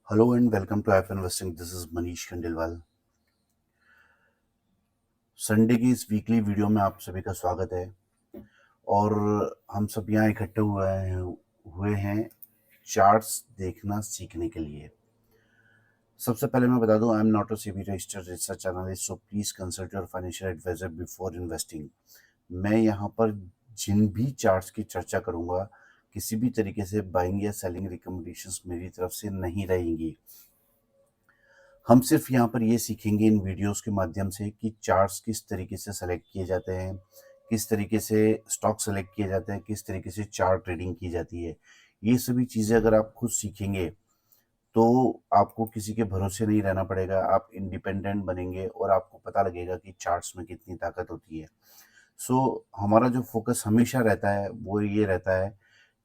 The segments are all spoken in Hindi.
Hello and welcome to App Investing. This is Manish Khandelwal. Sunday की इस वीकली वीडियो में आप सभी का स्वागत है और हम सब यहाँ इकट्ठे हुए हैं चार्ट्स देखना सीखने के लिए। सबसे पहले मैं बता दूं, I am not a SEBI registered research analyst, so please consult your financial advisor before investing. मैं यहाँ पर जिन भी चार्ट्स की चर्चा करूँगा किसी भी तरीके से बाइंग या सेलिंग रिकमेंडेशंस मेरी तरफ से नहीं रहेंगी। हम सिर्फ यहाँ पर ये सीखेंगे इन वीडियोस के माध्यम से कि चार्ट्स किस तरीके से सेलेक्ट किए जाते हैं, किस तरीके से स्टॉक सेलेक्ट किए जाते हैं, किस तरीके से चार्ट ट्रेडिंग की जाती है। ये सभी चीज़ें अगर आप खुद सीखेंगे तो आपको किसी के भरोसे नहीं रहना पड़ेगा, आप इंडिपेंडेंट बनेंगे और आपको पता लगेगा कि चार्ट्स में कितनी ताकत होती है। हमारा जो फोकस हमेशा रहता है वो ये रहता है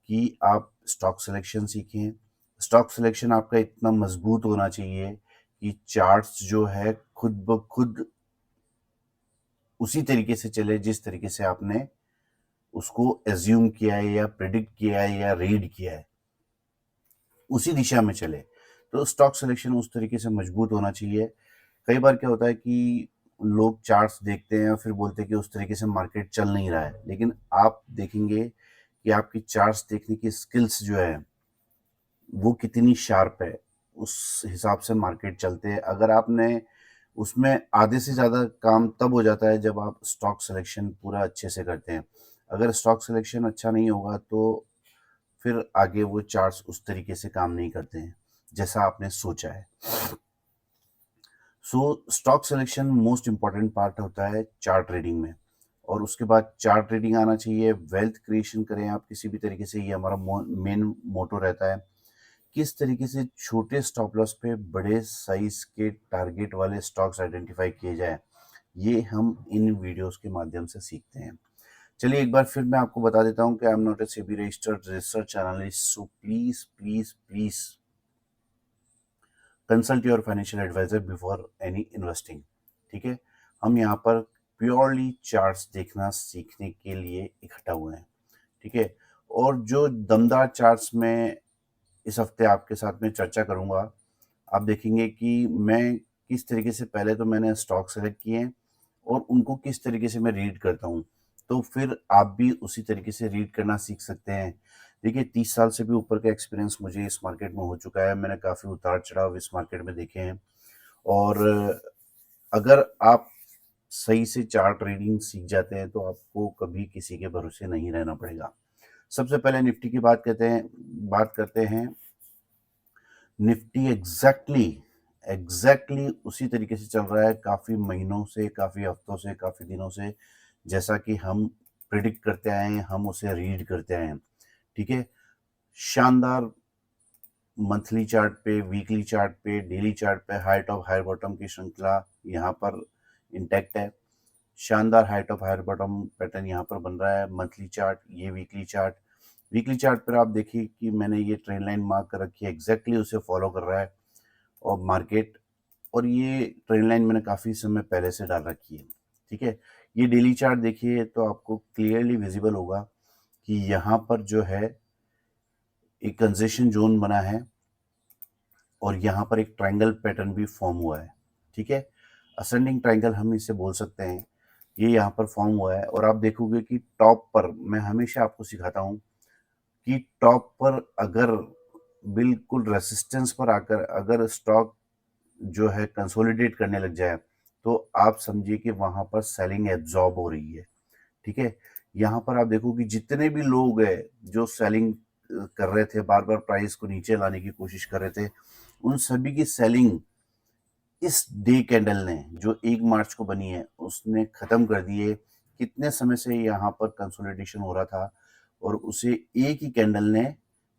कि आप स्टॉक सिलेक्शन सीखें। स्टॉक सिलेक्शन आपका इतना मजबूत होना चाहिए कि चार्ट्स जो है खुद ब खुद उसी तरीके से चले जिस तरीके से आपने उसको एज्यूम किया है या प्रिडिक्ट किया है या रीड किया है, उसी दिशा में चले। तो स्टॉक सिलेक्शन उस तरीके से मजबूत होना चाहिए। कई बार क्या होता है कि लोग चार्ट्स देखते हैं और फिर बोलते हैं कि उस तरीके से मार्केट चल नहीं रहा है, लेकिन आप देखेंगे कि आपकी चार्ट्स देखने की स्किल्स जो है वो कितनी शार्प है, उस हिसाब से मार्केट चलते हैं। अगर आपने उसमें आधे से ज़्यादा काम तब हो जाता है जब आप स्टॉक सिलेक्शन पूरा अच्छे से करते हैं। अगर स्टॉक सिलेक्शन अच्छा नहीं होगा तो फिर आगे वो चार्ट्स उस तरीके से काम नहीं करते हैं जैसा आपने सोचा है। Stock selection most important part होता है चार्ट ट्रेडिंग में, और उसके बाद चार्ट ट्रेडिंग आना चाहिए। वेल्थ क्रिएशन करें आप किसी भी तरीके से, ये हमारा मेन मोटो रहता है। किस तरीके से छोटे स्टॉप लॉस पे बड़े साइज के टारगेट वाले स्टॉक्स आइडेंटिफाई किए जाए, ये हम इन वीडियोस के माध्यम से सीखते हैं। चलिए एक बार फिर मैं आपको बता देता हूँ कि I am not a SEBI registered research analyst, so please please please consult your financial advisor before any investing. ठीक है, हम यहाँ पर प्योरली चार्ट्स देखना सीखने के लिए इकट्ठा हुए हैं। ठीक है, और जो दमदार चार्ट्स में इस हफ्ते आपके साथ में चर्चा करूंगा, आप देखेंगे कि मैं किस तरीके से, पहले तो मैंने स्टॉक सेलेक्ट किए हैं और उनको किस तरीके से मैं रीड करता हूँ, तो फिर आप भी उसी तरीके से रीड करना सीख सकते हैं। देखिए 30 साल से भी ऊपर का एक्सपीरियंस मुझे इस मार्केट में हो चुका है। मैंने काफ़ी उतार चढ़ाव इस मार्केट में देखे हैं, और अगर आप सही से चार्ट रीडिंग सीख जाते हैं तो आपको कभी किसी के भरोसे नहीं रहना पड़ेगा। सबसे पहले निफ्टी की बात करते हैं। निफ्टी एग्जैक्टली उसी तरीके से चल रहा है, काफ़ी महीनों से, काफ़ी हफ्तों से, काफ़ी दिनों से, जैसा कि हम प्रिडिक्ट करते आए हैं, हम उसे रीड करते आए हैं। ठीक है, शानदार मंथली चार्ट पे, वीकली चार्ट पे, डेली चार्ट पे हाई टॉप हाई बॉटम की श्रृंखला यहाँ पर इंटैक्ट है। शानदार high top high bottom pattern यहाँ पर बन रहा है। मंथली चार्ट, ये वीकली चार्ट पर आप देखिए कि मैंने ये ट्रेंड लाइन मार्क कर रखी है, एग्जैक्टली उसे फॉलो कर रहा है और मार्केट, और ये ट्रेंड लाइन मैंने काफ़ी समय पहले से डाल रखी है। ठीक है, ये डेली चार्ट देखिए तो आपको क्लियरली विजिबल होगा कि यहाँ पर जो है एक कंसेशन जोन बना है और यहाँ पर एक ट्रायंगल पैटर्न भी फॉर्म हुआ है। ठीक है, असेंडिंग ट्रायंगल हम इसे बोल सकते हैं। ये यहाँ पर फॉर्म हुआ है और आप देखोगे कि टॉप पर, मैं हमेशा आपको सिखाता हूँ कि टॉप पर अगर बिल्कुल रेसिस्टेंस पर आकर अगर स्टॉक जो है कंसोलिडेट करने लग जाए तो आप समझिए कि वहां पर सेलिंग एब्जॉर्ब हो रही है। ठीक है, यहाँ पर आप देखो कि जितने भी लोग हैं जो सेलिंग कर रहे थे, बार बार प्राइस को नीचे लाने की कोशिश कर रहे थे, उन सभी की सेलिंग इस डे कैंडल ने, जो 1 मार्च को बनी है, उसने खत्म कर दी है। कितने समय से यहाँ पर कंसोलिडेशन हो रहा था और उसे एक ही कैंडल ने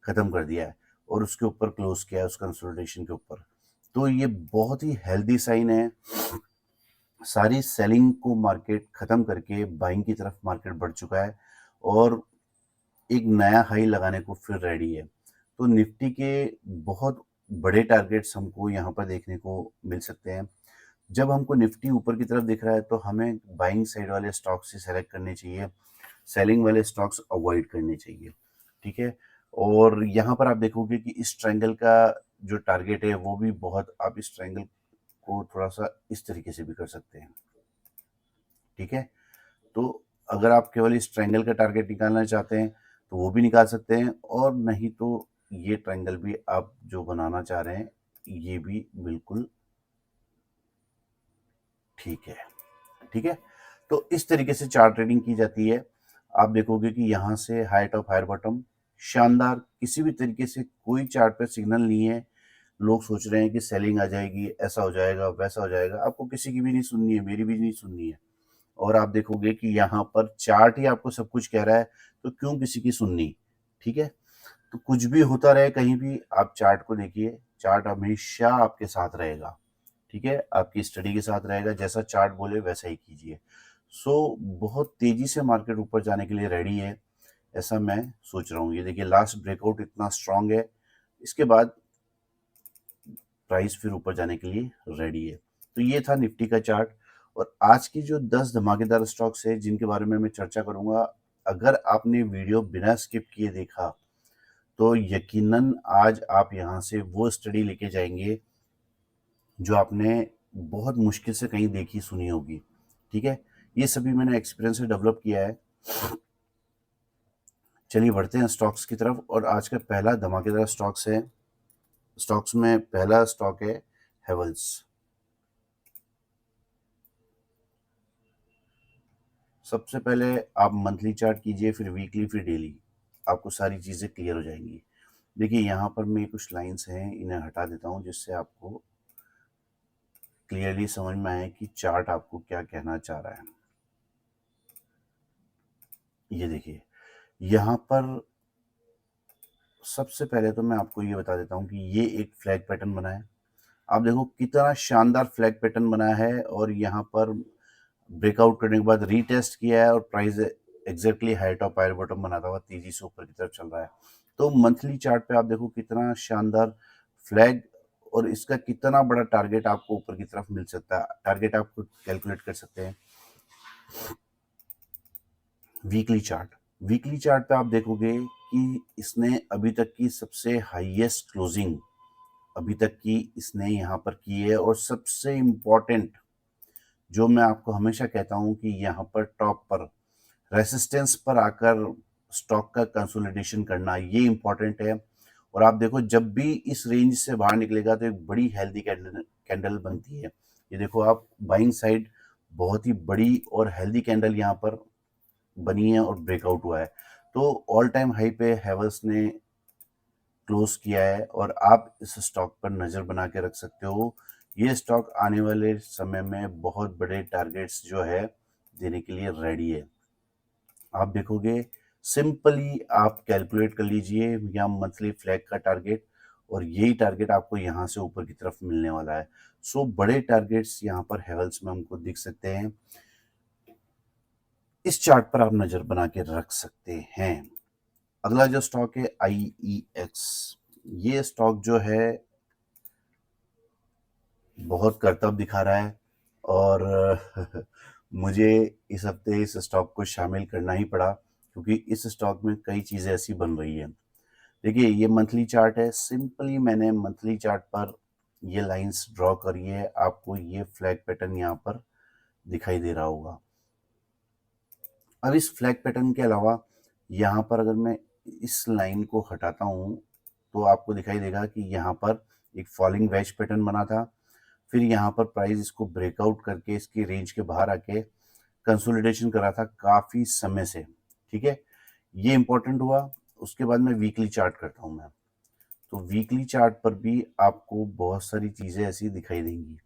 खत्म कर दिया है और उसके ऊपर क्लोज किया है, उस कंसोलिडेशन के ऊपर। तो ये बहुत ही हेल्दी साइन है। सारी सेलिंग को मार्केट खत्म करके बाइंग की तरफ मार्केट बढ़ चुका है और एक नया हाई लगाने को फिर रेडी है। तो निफ्टी के बहुत बड़े टारगेट्स हमको यहाँ पर देखने को मिल सकते हैं। जब हमको निफ्टी ऊपर की तरफ दिख रहा है तो हमें बाइंग साइड वाले स्टॉक्स ही सेलेक्ट करने चाहिए, सेलिंग वाले स्टॉक्स अवॉइड करने चाहिए। ठीक है, और यहाँ पर आप देखोगे कि इस ट्रायंगल का जो टारगेट है वो भी बहुत, आप इस ट्रायंगल को थोड़ा सा इस तरीके से भी कर सकते हैं। ठीक है, तो अगर आप केवल इस ट्रायंगल का टारगेट निकालना चाहते हैं तो वो भी निकाल सकते हैं, और नहीं तो ये ट्रायंगल भी आप जो बनाना चाह रहे हैं ये भी बिल्कुल ठीक है। ठीक है, तो इस तरीके से चार्ट ट्रेडिंग की जाती है। आप देखोगे कि यहाँ से हाई टॉप हायर बॉटम शानदार, किसी भी तरीके से कोई चार्ट पे सिग्नल नहीं है। लोग सोच रहे हैं कि सेलिंग आ जाएगी, ऐसा हो जाएगा, वैसा हो जाएगा, आपको किसी की भी नहीं सुननी है, मेरी भी नहीं सुननी है। और आप देखोगे कि यहाँ पर चार्ट ही आपको सब कुछ कह रहा है, तो क्यों किसी की सुननी। ठीक है, तो कुछ भी होता रहे कहीं भी, आप चार्ट को देखिए, चार्ट हमेशा आपके साथ रहेगा। ठीक है, आपकी स्टडी के साथ रहेगा, जैसा चार्ट बोले वैसा ही कीजिए। बहुत तेजी से मार्केट ऊपर जाने के लिए रेडी है, ऐसा मैं सोच रहा हूँ। ये देखिए लास्ट ब्रेकआउट इतना स्ट्रांग है, इसके बाद प्राइस फिर ऊपर जाने के लिए रेडी है। तो ये था निफ्टी का चार्ट। और आज की जो 10 धमाकेदार स्टॉक्स है जिनके बारे में मैं चर्चा करूंगा, अगर आपने वीडियो बिना स्किप किए देखा तो यकीनन आज आप यहाँ से वो स्टडी लेके जाएंगे जो आपने बहुत मुश्किल से कहीं देखी सुनी होगी। ठीक है, ये सभी मैंने एक्सपीरियंस से डेवलप किया है। चलिए बढ़ते हैं स्टॉक्स की तरफ, और आज का पहला धमाकेदार स्टॉक्स में पहला स्टॉक है हेवल्स। सबसे पहले आप मंथली चार्ट कीजिए, फिर वीकली, फिर डेली, आपको सारी चीज़ें क्लियर हो जाएंगी। देखिए यहाँ पर मैं कुछ लाइंस हैं, इन्हें हटा देता हूँ जिससे आपको क्लियरली समझ में आए कि चार्ट आपको क्या कहना चाह रहा है। ये देखिए यहाँ पर सबसे पहले तो मैं आपको ये बता देता हूँ कि ये एक फ्लैग पैटर्न बना है। आप देखो कितना शानदार फ्लैग पैटर्न बना है, और यहाँ पर ब्रेकआउट करने के बाद रीटेस्ट किया है, और price exactly high top higher bottom बनाता हुआ तेजी से ऊपर की तरफ चल रहा है। तो मंथली चार्ट पे आप देखो कितना शानदार फ्लैग, और इसका कितना बड़ा टारगेट आपको ऊपर की तरफ मिल सकता है, टारगेट आप खुद कैलकुलेट कर सकते हैं। वीकली चार्ट पे आप देखोगे कि इसने अभी तक की सबसे हाईएस्ट क्लोजिंग अभी तक की इसने यहाँ पर की है। और सबसे इम्पोर्टेंट जो मैं आपको हमेशा कहता हूँ कि यहाँ पर टॉप पर रेसिस्टेंस पर आकर स्टॉक का कंसोलिडेशन करना, ये इम्पोर्टेंट है। और आप देखो जब भी इस रेंज से बाहर निकलेगा तो एक बड़ी हेल्दी कैंडल बनती है। ये देखो आप बाइंग साइड बहुत ही बड़ी और हेल्दी कैंडल यहाँ पर बनी है और ब्रेकआउट हुआ है। तो ऑल टाइम हाई पे हैवेल्स ने क्लोज किया है, और आप इस स्टॉक पर नज़र बना के रख सकते हो। ये स्टॉक आने वाले समय में बहुत बड़े टारगेट्स जो है देने के लिए रेडी है। आप देखोगे सिंपली आप कैलकुलेट कर लीजिए या मंथली फ्लैग का टारगेट, और यही टारगेट आपको यहाँ से ऊपर की तरफ मिलने वाला है। बड़े टारगेट्स यहाँ पर हेवल्स में हमको दिख सकते हैं। इस चार्ट पर आप नज़र बना के रख सकते हैं। अगला जो स्टॉक है IEX, ये स्टॉक जो है बहुत करतब दिखा रहा है, और मुझे इस हफ्ते इस स्टॉक को शामिल करना ही पड़ा, क्योंकि इस स्टॉक में कई चीज़ें ऐसी बन रही हैं। देखिए ये मंथली चार्ट है, सिंपली मैंने मंथली चार्ट पर ये लाइंस ड्रॉ करी है, आपको ये फ्लैग पैटर्न यहाँ पर दिखाई दे रहा होगा। अब इस फ्लैग पैटर्न के अलावा यहाँ पर अगर मैं इस लाइन को हटाता हूँ तो आपको दिखाई देगा कि यहाँ पर एक फॉलिंग वेज पैटर्न बना था। फिर यहाँ पर प्राइस इसको ब्रेकआउट करके इसकी रेंज के बाहर आके कंसोलिडेशन करा था काफ़ी समय से। ठीक है, ये इंपॉर्टेंट हुआ। उसके बाद मैं वीकली चार्ट करता हूँ मैं, तो वीकली चार्ट पर भी आपको बहुत सारी चीज़ें ऐसी दिखाई देंगी।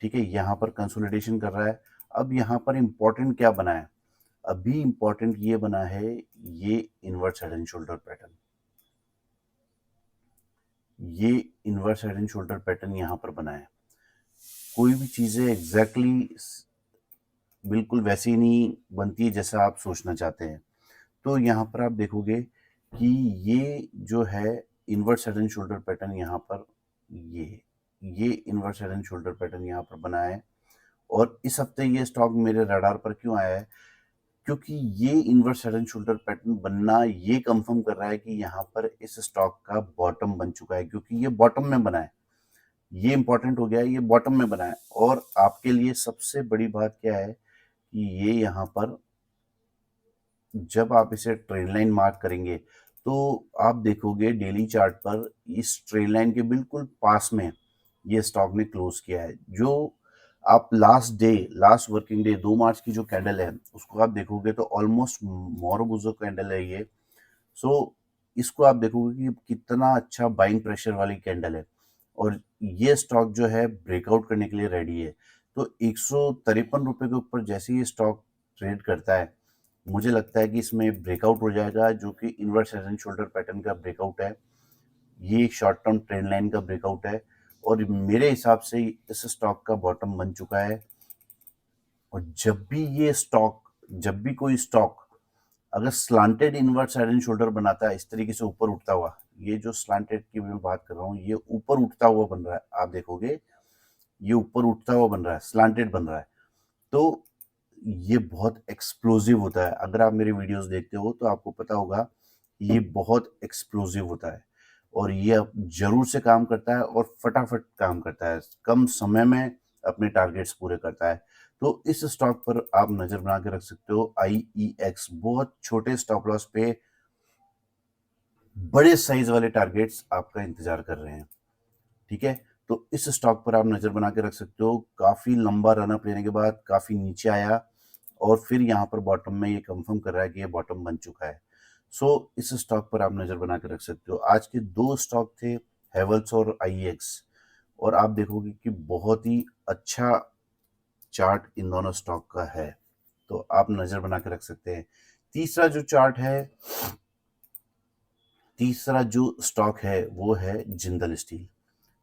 ठीक है, यहाँ पर कंसोलिडेशन कर रहा है। अब यहाँ पर इम्पोर्टेंट क्या बना है, अभी इम्पोर्टेंट ये बना है, ये inverse head and shoulder pattern, ये inverse head and shoulder pattern यहाँ पर बना है। कोई भी चीज़ें एग्जैक्टली बिल्कुल वैसी नहीं बनती है जैसा आप सोचना चाहते हैं। तो यहाँ पर आप देखोगे कि ये जो है inverse head and shoulder pattern यहाँ पर, ये inverse head and shoulder pattern यहाँ पर बना है। और इस हफ्ते ये स्टॉक मेरे रडार पर क्यों आया है, क्योंकि ये inverse head and shoulder pattern बनना ये कंफर्म कर रहा है कि यहाँ पर इस स्टॉक का बॉटम बन चुका है, क्योंकि ये बॉटम में बना है। ये इंपॉर्टेंट हो गया है, ये बॉटम में बना है। और आपके लिए सबसे बड़ी बात क्या है कि ये यहाँ पर जब आप इसे ट्रेंड लाइन मार्क करेंगे तो आप देखोगे डेली चार्ट पर इस ट्रेंड लाइन के बिल्कुल पास में ये स्टॉक ने क्लोज किया है। जो आप लास्ट वर्किंग डे 2 मार्च की जो कैंडल है उसको आप देखोगे तो ऑलमोस्ट मोरबुजो कैंडल है ये। सो इसको आप देखोगे कि कितना अच्छा बाइंग प्रेशर वाली कैंडल है और ये स्टॉक जो है ब्रेकआउट करने के लिए रेडी है। तो 153 रुपए के ऊपर जैसे ये स्टॉक ट्रेड करता है, मुझे लगता है कि इसमें ब्रेकआउट हो जाएगा, जो कि inverse head and shoulder pattern का ब्रेकआउट है। ये एक शॉर्ट टर्म ट्रेंड लाइन का ब्रेकआउट है और मेरे हिसाब से इस स्टॉक का बॉटम बन चुका है। और जब भी कोई स्टॉक अगर slanted inverse head and shoulder बनाता है इस तरीके से ऊपर उठता हुआ, ये जो स्लांटेड की मैं बात कर रहा हूँ ये ऊपर उठता हुआ बन रहा है, आप देखोगे ये ऊपर उठता हुआ बन रहा है, स्लांटेड बन रहा है। तो ये बहुत एक्सप्लोसिव होता है। अगर आप मेरे वीडियोस देखते हो तो आपको पता होगा ये बहुत एक्सप्लोसिव होता है और ये अब जरूर से काम करता है और फटाफट काम करता है, कम समय में अपने टारगेट्स पूरे करता है। तो इस स्टॉक पर आप नजर बना के रख सकते हो। IEX बहुत छोटे स्टॉप लॉस पे बड़े साइज वाले टारगेट्स आपका इंतजार कर रहे हैं। ठीक है, तो इस स्टॉक पर आप नजर बना के रख सकते हो। काफी लंबा रनअप लेने के बाद काफी नीचे आया और फिर यहाँ पर बॉटम में ये कंफर्म कर रहा है कि ये बॉटम बन चुका है। सो इस स्टॉक पर आप नजर बना के रख सकते हो। आज के 2 स्टॉक थे, हेवल्स और IEX, और आप देखोगे कि बहुत ही अच्छा चार्ट इन दोनों स्टॉक का है, तो आप नजर बना के रख सकते हैं। तीसरा जो स्टॉक है वो है जिंदल स्टील।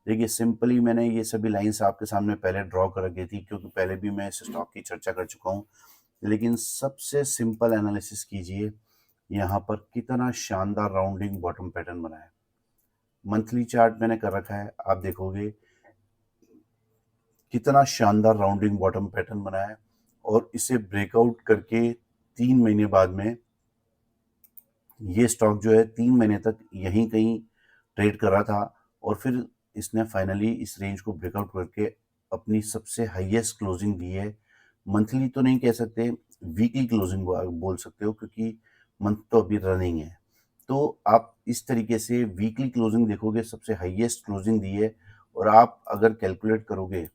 देखिए सिंपली मैंने ये सभी लाइंस आपके सामने पहले ड्रॉ कर रखी थी, क्योंकि पहले भी मैं इस स्टॉक की चर्चा कर चुका हूँ। लेकिन सबसे सिंपल एनालिसिस कीजिए, यहाँ पर कितना शानदार राउंडिंग बॉटम पैटर्न बना है। मंथली चार्ट मैंने कर रखा है, आप देखोगे कितना शानदार राउंडिंग बॉटम पैटर्न बना है और इसे ब्रेकआउट करके 3 महीने बाद में ये स्टॉक जो है 3 महीने तक यहीं कहीं ट्रेड कर रहा था और फिर इसने फाइनली इस रेंज को ब्रेकआउट करके अपनी सबसे हाईएस्ट क्लोजिंग दी है। मंथली तो नहीं कह सकते, वीकली क्लोजिंग बोल सकते हो, क्योंकि मंथ तो अभी रनिंग है। तो आप इस तरीके से वीकली क्लोजिंग देखोगे, सबसे हाईएस्ट क्लोजिंग दी है। और आप अगर कैलकुलेट करोगे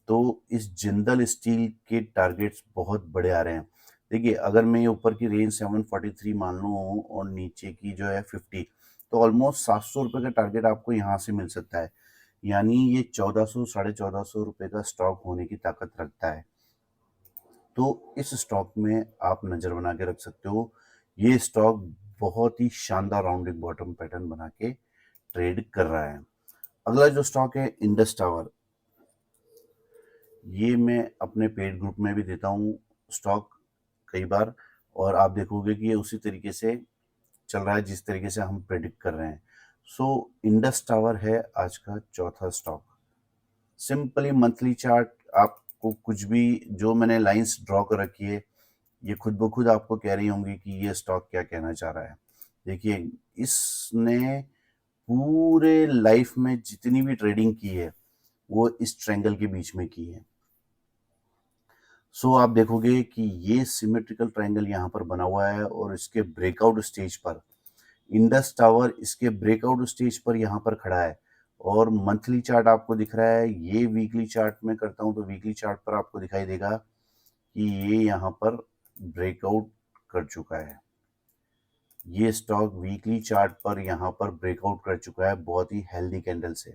तो इस जिंदल स्टील के टारगेट्स बहुत बड़े आ रहे हैं। देखिए अगर मैं ये ऊपर की रेंज 743 मान लूँ और नीचे की जो है 50, तो ऑलमोस्ट 700 रुपये का टारगेट आपको यहाँ से मिल सकता है। यानी ये 1400 1450 रुपये का स्टॉक होने की ताकत रखता है। तो इस स्टॉक में आप नज़र बना के रख सकते हो। ये स्टॉक बहुत ही शानदार राउंडिंग बॉटम पैटर्न बना के ट्रेड कर रहा है। अगला जो स्टॉक है इंडस टावर, ये मैं अपने पेड ग्रुप में भी देता हूँ स्टॉक कई बार, और आप देखोगे कि ये उसी तरीके से चल रहा है जिस तरीके से हम प्रेडिक्ट कर रहे हैं। सो इंडस टावर है आज का चौथा स्टॉक। सिंपली मंथली चार्ट आपको कुछ भी, जो मैंने लाइंस ड्रॉ कर रखी है ये खुद ब खुद आपको कह रही होंगी कि ये स्टॉक क्या कहना चाह रहा है। देखिए इसने पूरे लाइफ में जितनी भी ट्रेडिंग की है वो इस ट्रायंगल के बीच में की है। सो आप देखोगे कि ये सिमेट्रिकल ट्रायंगल यहाँ पर बना हुआ है और इसके ब्रेकआउट स्टेज पर इंडस टावर इसके ब्रेकआउट स्टेज पर यहाँ पर खड़ा है। और मंथली चार्ट आपको दिख रहा है, ये वीकली चार्ट में करता हूँ तो वीकली चार्ट पर आपको दिखाई देगा कि ये यहाँ पर ब्रेकआउट कर चुका है। ये स्टॉक वीकली चार्ट पर यहाँ पर ब्रेकआउट कर चुका है बहुत ही हेल्दी कैंडल से।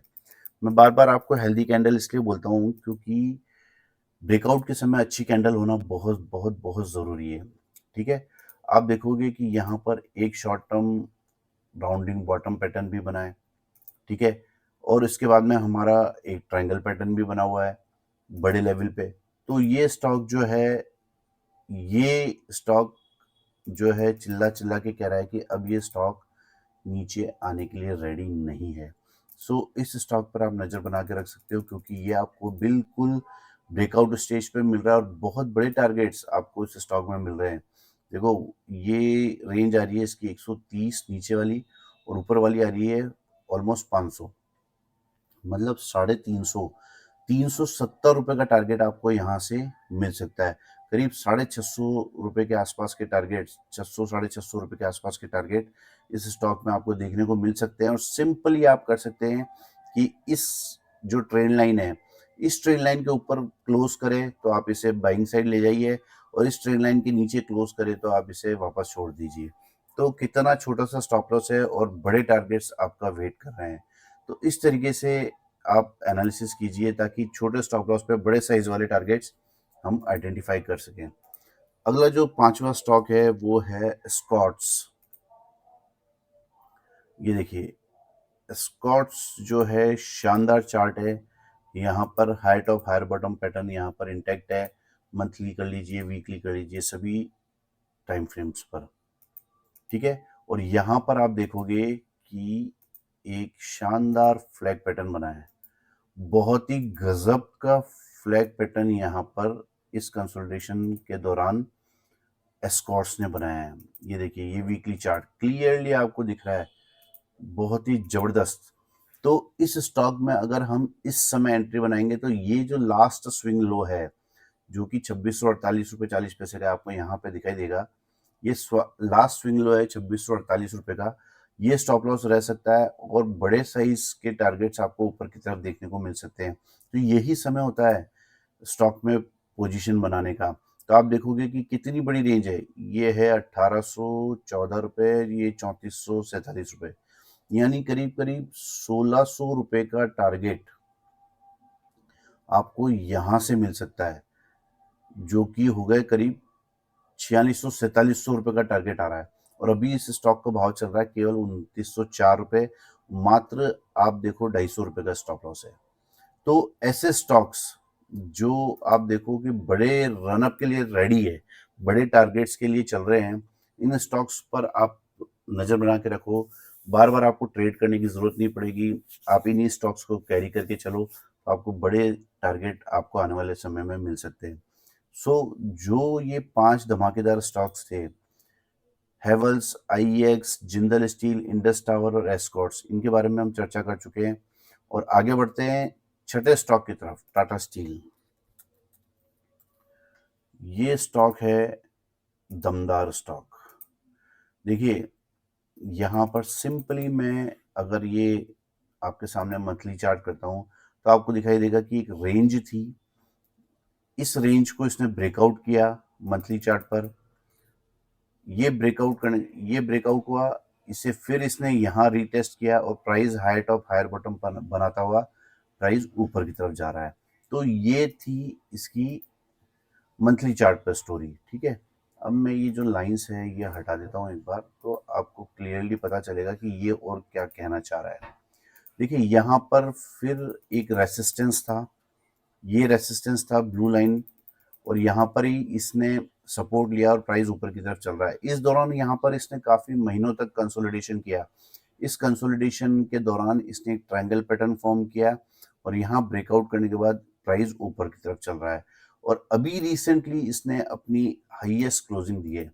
मैं बार बार आपको हेल्दी कैंडल इसलिए बोलता हूँ क्योंकि ब्रेकआउट के समय अच्छी कैंडल होना बहुत बहुत बहुत ज़रूरी है। ठीक है, आप देखोगे कि यहाँ पर एक short term rounding bottom pattern भी बना है। ठीक है, और इसके बाद में हमारा एक ट्रायंगल पैटर्न भी बना हुआ है बड़े लेवल पे। तो ये स्टॉक जो है चिल्ला चिल्ला के कह रहा है कि अब ये स्टॉक नीचे आने के लिए रेडी नहीं है। सो इस स्टॉक पर आप नज़र बना के रख सकते हो, क्योंकि ये आपको बिल्कुल ब्रेकआउट स्टेज पे मिल रहा है और बहुत बड़े टारगेट्स आपको इस स्टॉक में मिल रहे हैं। देखो ये रेंज आ रही है इसकी 130 नीचे वाली, और ऊपर वाली आ रही है ऑलमोस्ट 500, मतलब 350, 370 रुपये का टारगेट आपको यहाँ से मिल सकता है। करीब 650 रुपये के आसपास के टारगेट, 600 650 रुपये के आसपास के टारगेट इस स्टॉक में आपको देखने को मिल सकते हैं। और सिंपली आप कर सकते हैं कि इस जो ट्रेंड लाइन है, इस ट्रेंड लाइन के ऊपर क्लोज करें तो आप इसे बाइंग साइड ले जाइए, और इस ट्रेंड लाइन के नीचे क्लोज करें तो आप इसे वापस छोड़ दीजिए। तो कितना छोटा सा स्टॉप लॉस है और बड़े टारगेट्स आपका वेट कर रहे हैं। तो इस तरीके से आप एनालिसिस कीजिए ताकि छोटे स्टॉप लॉस पे बड़े साइज वाले टारगेट्स हम आइडेंटिफाई कर सकें। अगला जो पांचवा स्टॉक है वो है स्कॉट्स। ये देखिए, स्कॉट्स जो है शानदार चार्ट है। यहाँ पर high top higher bottom pattern यहाँ पर इंटैक्ट है। मंथली कर लीजिए, वीकली कर लीजिए, सभी टाइम फ्रेम्स पर, ठीक है। और यहाँ पर आप देखोगे कि एक शानदार फ्लैग पैटर्न बना है, बहुत ही गजब का फ्लैग पैटर्न यहाँ पर इस कंसोलिडेशन के दौरान एस्कॉर्ट्स ने बनाया है। ये देखिए, ये वीकली चार्ट क्लियरली आपको दिख रहा है, बहुत ही जबरदस्त। तो इस स्टॉक में अगर हम इस समय एंट्री बनाएंगे तो ये जो लास्ट स्विंग लो है, जो कि 2648 रुपये 40 पैसे का आपको यहाँ पे दिखाई देगा, ये लास्ट स्विंग लो है 2648 रुपये का। ये स्टॉप लॉस रह सकता है और बड़े साइज के टारगेट्स आपको ऊपर की तरफ देखने को मिल सकते हैं। तो यही समय होता है स्टॉक में पोजीशन बनाने का। तो आप देखोगे कि कितनी बड़ी रेंज है, ये है 1814 रुपये, ये 3447 रुपये, यानी करीब करीब 1600 रुपये का टारगेट आपको यहाँ से मिल सकता है, जो कि हो गए करीब 4600 4700 रुपये का टारगेट आ रहा है। और अभी इस स्टॉक का भाव चल रहा है केवल 2904 रुपये, मात्र आप देखो 250 रुपये का स्टॉप लॉस है। तो ऐसे स्टॉक्स जो आप देखो कि बड़े रनअप के लिए रेडी है, बड़े टारगेट्स के लिए चल रहे हैं, इन स्टॉक्स पर आप नज़र बना के रखो। बार बार आपको ट्रेड करने की ज़रूरत नहीं पड़ेगी, आप इन्हीं स्टॉक्स को कैरी करके चलो, तो आपको बड़े टारगेट आपको आने वाले समय में मिल सकते हैं। सो जो ये 5 धमाकेदार स्टॉक्स थे, Havells, IEX, Jindal steel, Indus tower और एस्कॉर्ट्स, इनके बारे में हम चर्चा कर चुके हैं। और आगे बढ़ते हैं छठे स्टॉक की तरफ, टाटा स्टील। ये स्टॉक है दमदार स्टॉक। देखिए, यहाँ पर सिंपली मैं अगर ये आपके सामने मंथली चार्ट करता हूँ तो आपको दिखाई देगा कि एक रेंज थी, इस रेंज को इसने ब्रेकआउट किया मंथली चार्ट पर। ये ब्रेकआउट हुआ, इसे फिर इसने यहाँ रीटेस्ट किया और price high top higher bottom बनाता हुआ प्राइस ऊपर की तरफ जा रहा है। तो ये थी इसकी मंथली चार्ट पर स्टोरी, ठीक है। अब मैं ये जो लाइंस है ये हटा देता हूँ एक बार, तो आपको क्लियरली पता चलेगा कि ये और क्या कहना चाह रहा है। देखिए, यहाँ पर फिर एक रेसिस्टेंस था, ये रेसिस्टेंस था ब्लू लाइन, और यहाँ पर ही इसने सपोर्ट लिया और प्राइस ऊपर की तरफ चल रहा है। इस दौरान यहाँ पर इसने काफ़ी महीनों तक कंसोलिडेशन किया। इस कंसोलिडेशन के दौरान इसने एक ट्रायंगल पैटर्न फॉर्म किया और यहाँ ब्रेकआउट करने के बाद प्राइस ऊपर की तरफ चल रहा है। और अभी रिसेंटली इसने अपनी हाईएस्ट क्लोजिंग दी है।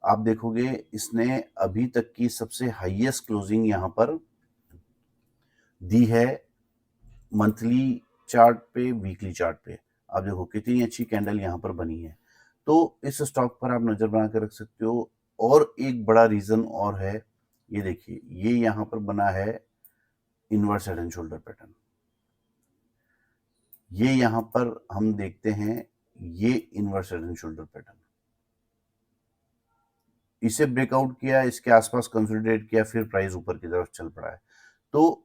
आप देखोगे इसने अभी तक की सबसे हाईएस्ट क्लोजिंग यहाँ पर दी है, मंथली चार्ट पे, वीकली चार्ट पे। आप देखो कितनी अच्छी कैंडल यहाँ पर बनी है। तो इस स्टॉक पर आप नज़र बना कर रख सकते हो। और एक बड़ा रीज़न और है, ये देखिए, ये यहाँ पर बना है inverse head and shoulder pattern. ये यहाँ पर हम देखते हैं, ये inverse head and shoulder pattern, इसे ब्रेकआउट किया, इसके आसपास कंसोलिडेट किया, फिर प्राइस ऊपर की तरफ चल पड़ा है। तो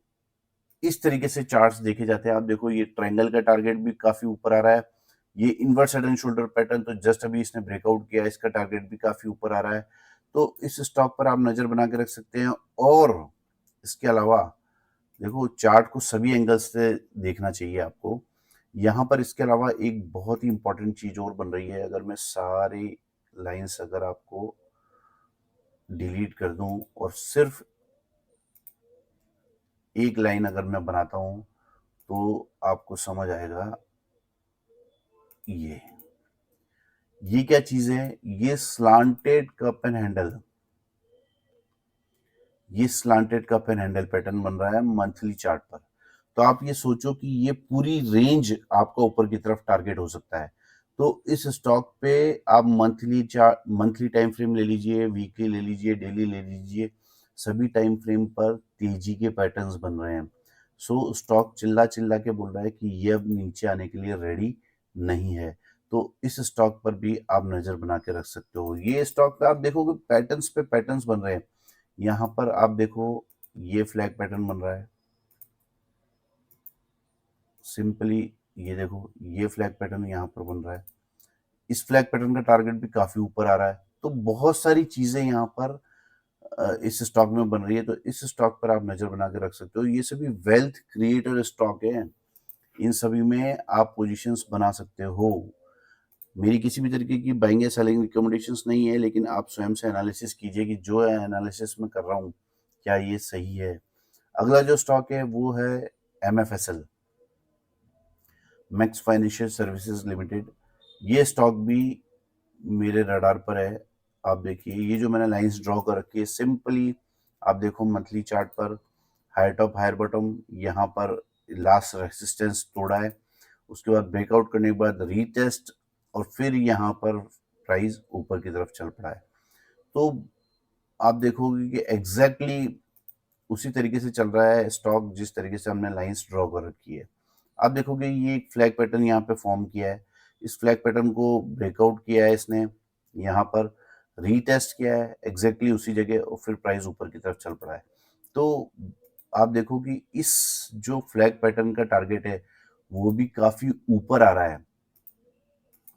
इस तरीके से चार्ट्स देखे जाते हैं। आप देखो, ये ट्रायंगल का टारगेट भी काफी ऊपर आ रहा है, ये inverse head and shoulder pattern तो जस्ट अभी इसने ब्रेकआउट किया, इसका टारगेट भी काफी ऊपर आ रहा है। तो इस स्टॉक पर आप नजर बना के रख सकते हैं। और इसके अलावा देखो, चार्ट को सभी एंगल्स से देखना चाहिए आपको। यहाँ पर इसके अलावा एक बहुत ही इंपॉर्टेंट चीज और बन रही है। अगर मैं सारी लाइंस अगर आपको डिलीट कर दूं और सिर्फ एक लाइन अगर मैं बनाता हूं तो आपको समझ आएगा। ये क्या चीज है? ये स्लांटेड कप एंड हैंडल, ये slanted cup and handle pattern बन रहा है मंथली चार्ट पर। तो आप ये सोचो कि ये पूरी रेंज आपका ऊपर की तरफ टारगेट हो सकता है। तो इस स्टॉक पे आप मंथली टाइम फ्रेम ले लीजिए, वीकली ले लीजिए, डेली ले लीजिए, सभी टाइम फ्रेम पर तेजी के पैटर्न्स बन रहे हैं। सो स्टॉक चिल्ला चिल्ला के बोल रहा है कि ये अब नीचे आने के लिए रेडी नहीं है। तो इस स्टॉक पर भी आप नजर बना के रख सकते हो। ये स्टॉक पे आप देखोगे पैटर्न्स पे पैटर्न्स बन रहे हैं। यहाँ पर आप देखो, ये फ्लैग पैटर्न बन रहा है सिंपली। ये देखो, ये फ्लैग पैटर्न यहाँ पर बन रहा है। इस फ्लैग पैटर्न का टारगेट भी काफी ऊपर आ रहा है। तो बहुत सारी चीजें यहाँ पर इस स्टॉक में बन रही है। तो इस स्टॉक पर आप नजर बना के रख सकते हो। ये सभी वेल्थ क्रिएटर स्टॉक है, इन सभी में आप पोजीशंस बना सकते हो। मेरी किसी भी तरीके की बाइंग या सेलिंग रिकमेंडेशंस नहीं है, लेकिन आप स्वयं से एनालिसिस कीजिए कि जो एनालिसिस मैं कर रहा हूँ क्या ये सही है। अगला जो स्टॉक है वो है MFSL, max financial services limited. ये स्टॉक भी मेरे रडार पर है। आप देखिए, ये जो मैंने लाइंस ड्रॉ कर रखी है सिंपली, आप देखो मंथली चार्ट पर हायर टॉप हायर बॉटम, यहाँ पर लास्ट रेसिस्टेंस तोड़ा है, उसके बाद ब्रेकआउट करने के बाद रीटेस्ट, और फिर यहाँ पर प्राइस ऊपर की तरफ चल पड़ा है। तो आप देखोगे कि एग्जैक्टली उसी तरीके से चल रहा है स्टॉक जिस तरीके से हमने लाइंस ड्रॉ कर रखी है। आप देखोगे ये एक फ्लैग पैटर्न यहाँ पे फॉर्म किया है, इस फ्लैग पैटर्न को ब्रेकआउट किया है इसने, यहाँ पर रीटेस्ट किया है एग्जैक्टली उसी जगह, और फिर प्राइस ऊपर की तरफ चल पड़ा है। तो आप देखो कि इस जो फ्लैग पैटर्न का टारगेट है वो भी काफी ऊपर आ रहा है।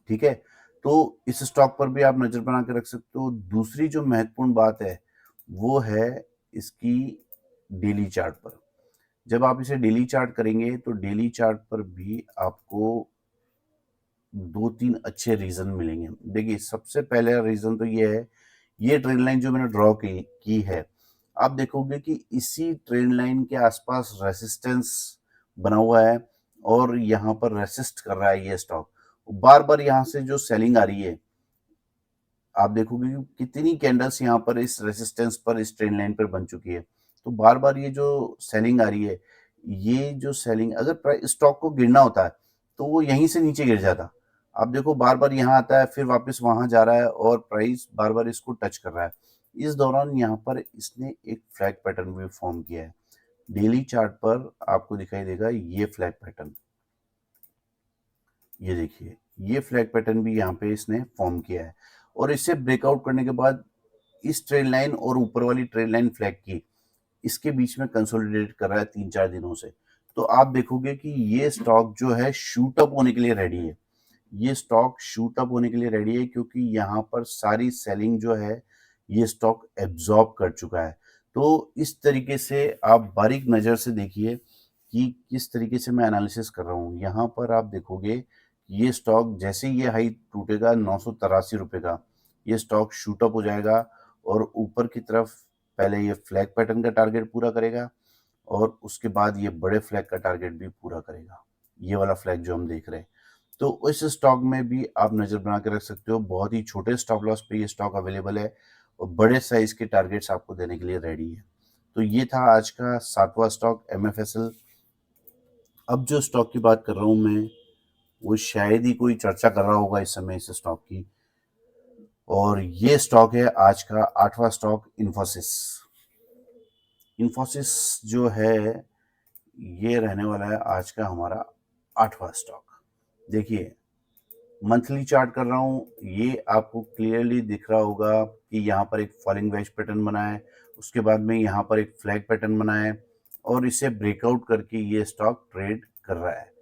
ठीक है, तो इस स्टॉक पर भी आप नजर बना के रख सकते हो। दूसरी जो महत्वपूर्ण बात है वो है इसकी डेली चार्ट पर। जब आप इसे डेली चार्ट करेंगे तो डेली चार्ट पर भी आपको दो तीन अच्छे रीजन मिलेंगे। देखिए, सबसे पहला रीजन तो ये है, ये ट्रेंड लाइन जो मैंने ड्रॉ की है, आप देखोगे कि इसी ट्रेंड लाइन के आसपास रेसिस्टेंस बना हुआ है, और यहाँ पर रेसिस्ट कर रहा है ये स्टॉक। बार बार यहाँ से जो सेलिंग आ रही है, आप देखोगे कि कितनी कैंडल्स यहाँ पर इस रेसिस्टेंस पर इस ट्रेंड लाइन पर बन चुकी है। तो बार बार ये जो सेलिंग आ रही है, ये जो सेलिंग अगर स्टॉक को गिरना होता है तो वो यहीं से नीचे गिर जाता। आप देखो, बार बार यहाँ आता है फिर वापस वहां जा रहा है, और प्राइस बार बार इसको टच कर रहा है। इस दौरान यहाँ पर इसने एक फ्लैग पैटर्न भी फॉर्म किया है। डेली चार्ट पर आपको दिखाई देगा ये फ्लैग पैटर्न, ये देखिए, ये फ्लैग पैटर्न भी यहाँ पे इसने फॉर्म किया है। और इससे ब्रेकआउट करने के बाद इस ट्रेंड लाइन और ऊपर वाली ट्रेंड लाइन फ्लैग की इसके बीच में कंसोलिडेट कर रहा है 3-4 दिनों से। तो आप देखोगे कि ये स्टॉक जो है शूट अप होने के लिए रेडी है। ये स्टॉक शूट अप होने के लिए रेडी है, क्योंकि यहाँ पर सारी सेलिंग जो है ये स्टॉक एब्जॉर्ब कर चुका है। तो इस तरीके से आप बारीक नज़र से देखिए कि किस तरीके से मैं एनालिसिस कर रहा हूँ। यहाँ पर आप देखोगे ये स्टॉक जैसे ही ये हाई टूटेगा 983 रुपये का, ये स्टॉक शूटअप हो जाएगा, और ऊपर की तरफ पहले ये फ्लैग पैटर्न का टारगेट पूरा करेगा, और उसके बाद ये बड़े फ्लैग का टारगेट भी पूरा करेगा, ये वाला फ्लैग जो हम देख रहे हैं। तो इस स्टॉक में भी आप नज़र बना के रख सकते हो। बहुत ही छोटे स्टॉप लॉस पे ये स्टॉक अवेलेबल है, और बड़े साइज के टारगेट्स आपको देने के लिए रेडी है। तो ये था आज का 7वां स्टॉक MFSL। अब जो स्टॉक की बात कर रहा हूँ मैं, वो शायद ही कोई चर्चा कर रहा होगा इस समय इस स्टॉक की, और ये स्टॉक है आज का 8वां स्टॉक, इन्फोसिस। इन्फोसिस जो है ये रहने वाला है आज का हमारा 8वां स्टॉक। देखिए, मंथली चार्ट कर रहा हूँ, ये आपको क्लियरली दिख रहा होगा कि यहाँ पर एक फॉलिंग वेज पैटर्न बना है, उसके बाद में यहाँ पर एक फ्लैग पैटर्न बना है, और इसे ब्रेकआउट करके ये स्टॉक ट्रेड कर रहा है।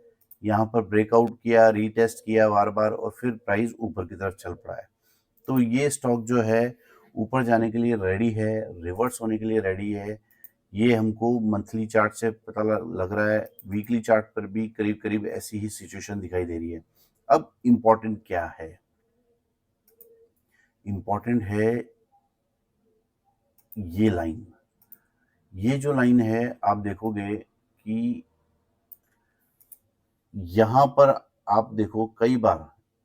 यहाँ पर ब्रेकआउट किया, रीटेस्ट किया बार बार, और फिर प्राइस ऊपर की तरफ चल पड़ा है। तो ये स्टॉक जो है ऊपर जाने के लिए रेडी है, रिवर्स होने के लिए रेडी है। ये हमको मंथली चार्ट से पता लग रहा है, वीकली चार्ट पर भी करीब करीब ऐसी ही सिचुएशन दिखाई दे रही है। अब इम्पोर्टेंट क्या है? इम्पोर्टेंट है ये लाइन। ये जो लाइन है आप देखोगे कि यहाँ पर आप देखो कई बार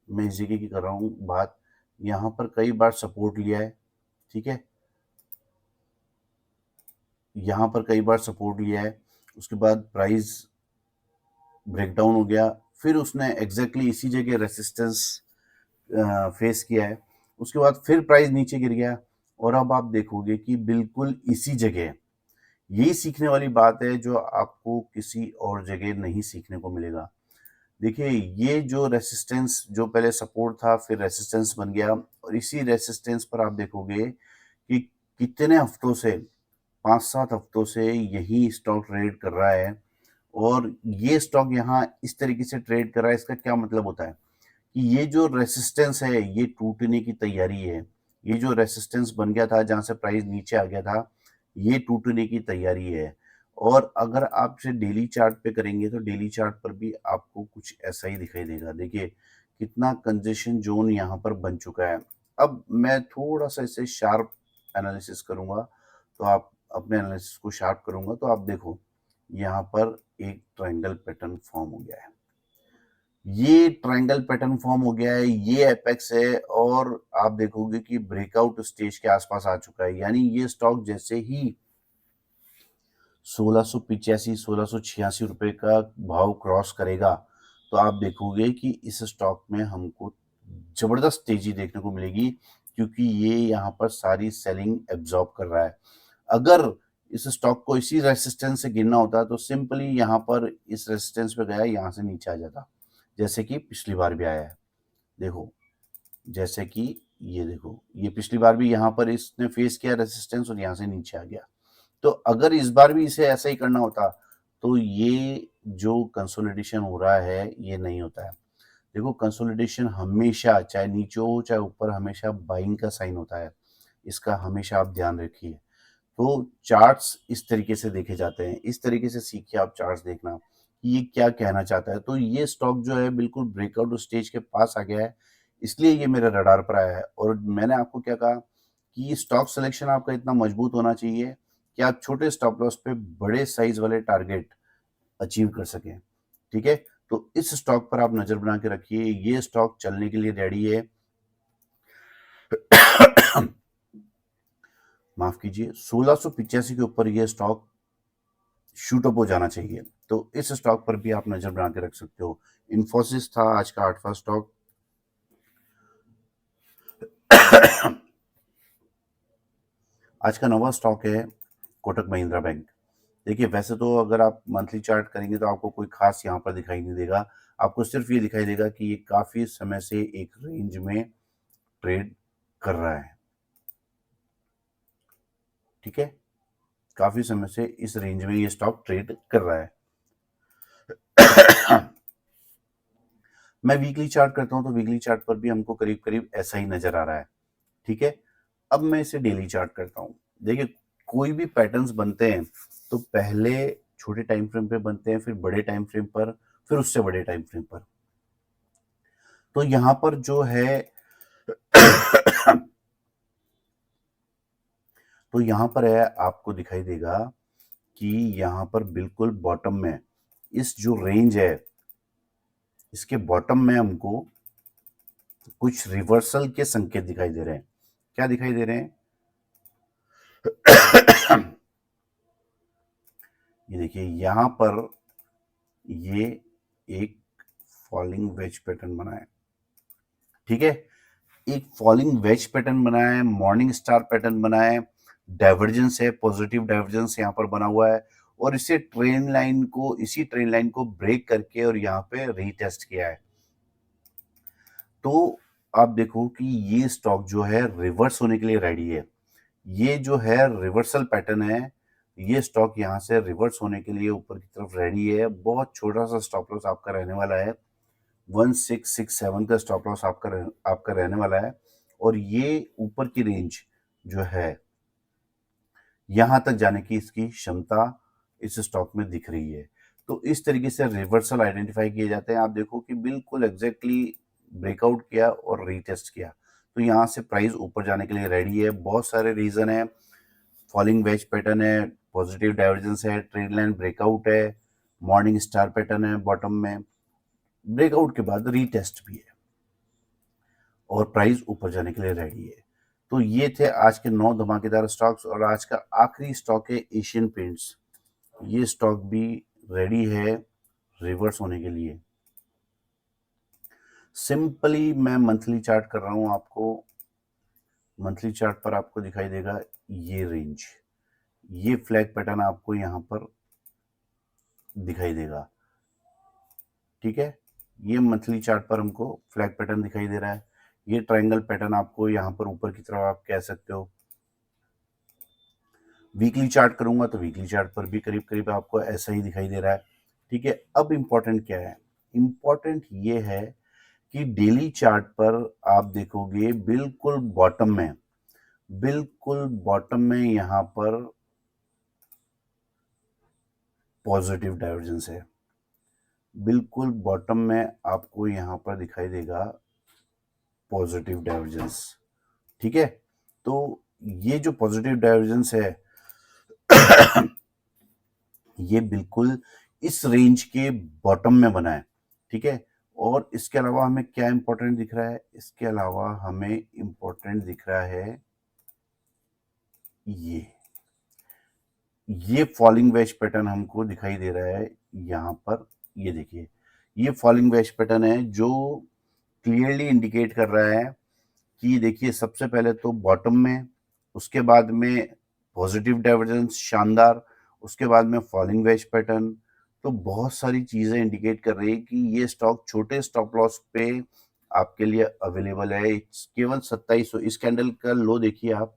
मैं इस जगह की कर रहा हूँ बात। यहाँ पर कई बार सपोर्ट लिया है, ठीक है, यहाँ पर कई बार सपोर्ट लिया है, उसके बाद प्राइस ब्रेकडाउन हो गया, फिर उसने एग्जैक्टली इसी जगह रेसिस्टेंस फेस किया है, उसके बाद फिर प्राइस नीचे गिर गया, और अब आप देखोगे कि बिल्कुल इसी जगह, यही सीखने वाली बात है जो आपको किसी और जगह नहीं सीखने को मिलेगा। देखिए, ये जो रेसिस्टेंस जो पहले सपोर्ट था फिर रेसिस्टेंस बन गया, और इसी रेसिस्टेंस पर आप देखोगे कि कितने हफ्तों से, 5-7 हफ्तों से यही स्टॉक ट्रेड कर रहा है, और ये स्टॉक यहाँ इस तरीके से ट्रेड कर रहा है। इसका क्या मतलब होता है कि ये जो रेसिस्टेंस है ये टूटने की तैयारी है। ये जो रेसिस्टेंस बन गया था जहां से प्राइस नीचे आ गया था, ये टूटने की तैयारी है। और अगर आप इसे डेली चार्ट पे करेंगे तो डेली चार्ट पर भी आपको कुछ ऐसा ही दिखाई देगा। देखिए कितना कंजेशन जोन यहाँ पर बन चुका है। अब मैं थोड़ा सा इसे शार्प एनालिसिस करूंगा, तो आप अपने एनालिसिस को शार्प करूंगा तो आप देखो यहाँ पर एक ट्रायंगल पैटर्न फॉर्म हो गया है। ये ट्रायंगल पैटर्न फॉर्म हो गया है, ये एपेक्स है, और आप देखोगे कि ब्रेकआउट स्टेज के आसपास आ चुका है। यानी ये स्टॉक जैसे ही 1685 1686 रुपए का भाव क्रॉस करेगा तो आप देखोगे कि इस स्टॉक में हमको जबरदस्त तेजी देखने को मिलेगी, क्योंकि ये यहाँ पर सारी सेलिंग एब्जॉर्ब कर रहा है। अगर इस स्टॉक को इसी रेसिस्टेंस से गिरना होता तो सिंपली यहाँ पर इस रेसिस्टेंस पे गया, यहाँ से नीचे आ जाता, जैसे कि पिछली बार भी आया है। देखो, जैसे कि ये देखो, ये पिछली बार भी यहाँ पर इसने फेस किया रेसिस्टेंस और यहाँ से नीचे आ गया। तो अगर इस बार भी इसे ऐसा ही करना होता तो ये जो कंसोलिडेशन हो रहा है ये नहीं होता है। देखो, कंसोलिडेशन हमेशा चाहे नीचे हो चाहे ऊपर हमेशा बाइंग का साइन होता है, इसका हमेशा आप ध्यान रखिए। तो चार्ट्स इस तरीके से देखे जाते हैं, इस तरीके से सीखिए आप चार्ट्स देखना कि ये क्या कहना चाहता है। तो ये स्टॉक जो है बिल्कुल ब्रेकआउट स्टेज के पास आ गया है, इसलिए ये मेरे रडार पर आया है। और मैंने आपको क्या कहा कि स्टॉक सिलेक्शन आपका इतना मजबूत होना चाहिए कि आप छोटे स्टॉप लॉस पे बड़े साइज वाले टारगेट अचीव कर सकें, ठीक है। तो इस स्टॉक पर आप नजर बना के रखिए, ये स्टॉक चलने के लिए रेडी है। माफ कीजिए, 1685 के ऊपर ये स्टॉक शूट अप हो जाना चाहिए। तो इस स्टॉक पर भी आप नजर बना के रख सकते हो। इन्फोसिस था आज का 8वां स्टॉक। आज का 9वां स्टॉक है कोटक महिंद्रा बैंक। देखिए, वैसे तो अगर आप मंथली चार्ट करेंगे तो आपको कोई खास यहाँ पर दिखाई नहीं देगा, आपको सिर्फ ये दिखाई देगा कि ये काफी समय से एक रेंज में ट्रेड कर रहा है, ठीक है। काफी समय से इस रेंज में ये स्टॉक ट्रेड कर रहा है। मैं वीकली चार्ट करता हूं तो वीकली चार्ट पर भी हमको करीब करीब ऐसा ही नजर आ रहा है, ठीक है। अब मैं इसे डेली चार्ट करता हूं। देखिए, कोई भी पैटर्न्स बनते हैं तो पहले छोटे टाइम फ्रेम पे बनते हैं, फिर बड़े टाइम फ्रेम पर, फिर उससे बड़े टाइम फ्रेम पर। तो यहां पर जो है तो यहां पर है, आपको दिखाई देगा कि यहां पर बिल्कुल बॉटम में इस जो रेंज है इसके बॉटम में हमको कुछ रिवर्सल के संकेत दिखाई दे रहे हैं। क्या दिखाई दे रहे हैं? ये देखिए, यहां पर ये एक फॉलिंग वेज पैटर्न बना है, ठीक है। एक फॉलिंग वेज पैटर्न बना है, मॉर्निंग स्टार पैटर्न बना है, डाइवर्जेंस है, पॉजिटिव डाइवर्जेंस यहाँ पर बना हुआ है, और इसी ट्रेन लाइन को ब्रेक करके और यहाँ पे रीटेस्ट किया है। तो आप देखो कि ये स्टॉक जो है रिवर्स होने के लिए रेडी है। ये जो है रिवर्सल पैटर्न है, ये स्टॉक यहाँ से रिवर्स होने के लिए ऊपर की तरफ रेडी है। बहुत छोटा सा स्टॉप लॉस आपका रहने वाला है, 1667 का स्टॉप लॉस आपका रहने वाला है। और ये ऊपर की रेंज जो है यहां तक जाने की इसकी क्षमता इस स्टॉक में दिख रही है। तो इस तरीके से रिवर्सल आइडेंटिफाई किए जाते हैं। आप देखो कि बिल्कुल एग्जैक्टली ब्रेकआउट किया और रीटेस्ट किया, तो यहाँ से प्राइस ऊपर जाने के लिए रेडी है। बहुत सारे रीजन है, फॉलिंग वेज पैटर्न है, पॉजिटिव डाइवर्जेंस है, ट्रेड लाइन ब्रेकआउट है, मॉर्निंग स्टार पैटर्न है, बॉटम में ब्रेकआउट के बाद रीटेस्ट भी है। और प्राइस ऊपर जाने के लिए रेडी है। तो ये थे आज के 9 धमाकेदार स्टॉक्स और आज का आखिरी स्टॉक है एशियन पेंट्स। ये स्टॉक भी रेडी है रिवर्स होने के लिए। सिंपली मैं मंथली चार्ट कर रहा हूं आपको। मंथली चार्ट पर आपको दिखाई देगा ये रेंज, ये फ्लैग पैटर्न आपको यहां पर दिखाई देगा। ठीक है, ये मंथली चार्ट पर हमको फ्लैग पैटर्न दिखाई दे रहा है। ये ट्रायंगल पैटर्न आपको यहां पर ऊपर की तरफ आप कह सकते हो। वीकली चार्ट करूंगा तो वीकली चार्ट पर भी करीब करीब आपको ऐसा ही दिखाई दे रहा है। ठीक है, अब इंपॉर्टेंट क्या है? इंपॉर्टेंट ये है कि डेली चार्ट पर आप देखोगे बिल्कुल बॉटम में यहां पर पॉजिटिव डाइवर्जेंस है। बिल्कुल बॉटम में आपको यहां पर दिखाई देगा पॉजिटिव डाइवर्जेंस। ठीक है, तो ये जो पॉजिटिव डाइवर्जेंस है ये बिल्कुल इस रेंज के बॉटम में बना है। ठीक है, और इसके अलावा हमें क्या इंपॉर्टेंट दिख रहा है? इसके अलावा हमें इंपॉर्टेंट दिख रहा है ये फॉलिंग वेज पैटर्न हमको दिखाई दे रहा है यहां पर। ये देखिए, ये फॉलिंग वेज पैटर्न है जो क्लियरली इंडिकेट कर रहा है कि देखिए सबसे पहले तो बॉटम में, उसके बाद में पॉजिटिव डाइवर्जेंस शानदार, उसके बाद में फॉलिंग वेज पैटर्न। तो बहुत सारी चीजें इंडिकेट कर रही है कि ये स्टॉक छोटे स्टॉप लॉस पे आपके लिए अवेलेबल है। केवल 2700, इस कैंडल का लो देखिए आप,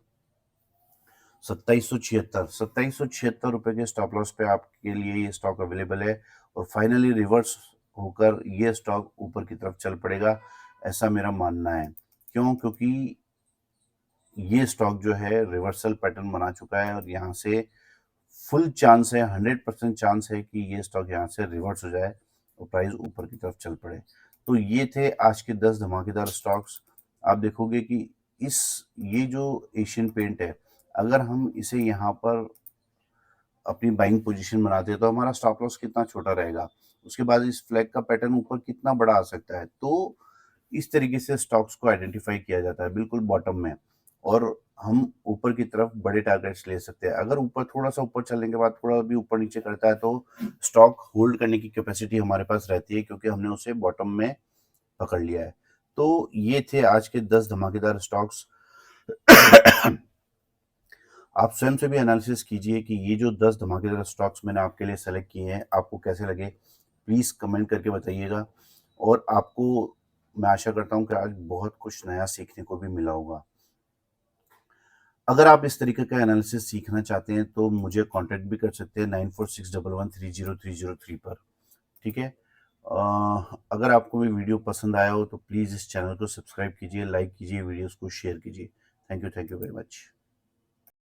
2776 रुपए के स्टॉप लॉस पे आपके लिए ये स्टॉक अवेलेबल है। और फाइनली रिवर्स होकर ये स्टॉक ऊपर की तरफ चल पड़ेगा, ऐसा मेरा मानना है। क्यों? क्योंकि ये स्टॉक जो है रिवर्सल पैटर्न बना चुका है और यहाँ से फुल चांस है, 100% चांस है कि ये स्टॉक यहाँ से रिवर्स हो जाए और प्राइस ऊपर की तरफ चल पड़े। तो ये थे आज के 10 धमाकेदार स्टॉक्स। आप देखोगे कि ये जो एशियन पेंट है, अगर हम इसे यहाँ पर अपनी बाइंग पोजीशन बनाते हैं तो हमारा स्टॉप लॉस कितना छोटा रहेगा, उसके बाद इस फ्लैग का पैटर्न ऊपर कितना बड़ा आ सकता है। तो इस तरीके से स्टॉक्स को आइडेंटिफाई किया जाता है बिल्कुल बॉटम में, और हम ऊपर की तरफ बड़े टारगेट्स ले सकते हैं। अगर ऊपर थोड़ा सा ऊपर चलने के बाद थोड़ा भी ऊपर नीचे करता है तो स्टॉक होल्ड करने की कैपेसिटी हमारे पास रहती है, क्योंकि हमने उसे बॉटम में पकड़ लिया है। तो ये थे आज के 10 धमाकेदार स्टॉक्स। आप स्वयं से भी एनालिसिस कीजिए कि ये जो 10 धमाकेदार स्टॉक्स मैंने आपके लिए सेलेक्ट किए हैं आपको कैसे लगे, प्लीज़ कमेंट करके बताइएगा। और आपको मैं आशा करता हूँ कि आज बहुत कुछ नया सीखने को भी मिला होगा। अगर आप इस तरीके का एनालिसिस सीखना चाहते हैं तो मुझे कांटेक्ट भी कर सकते हैं 9461130303 पर। ठीक है, अगर आपको ये वीडियो पसंद आया हो तो प्लीज़ इस चैनल को सब्सक्राइब कीजिए, लाइक कीजिए, वीडियोस को शेयर कीजिए। Thank you very much.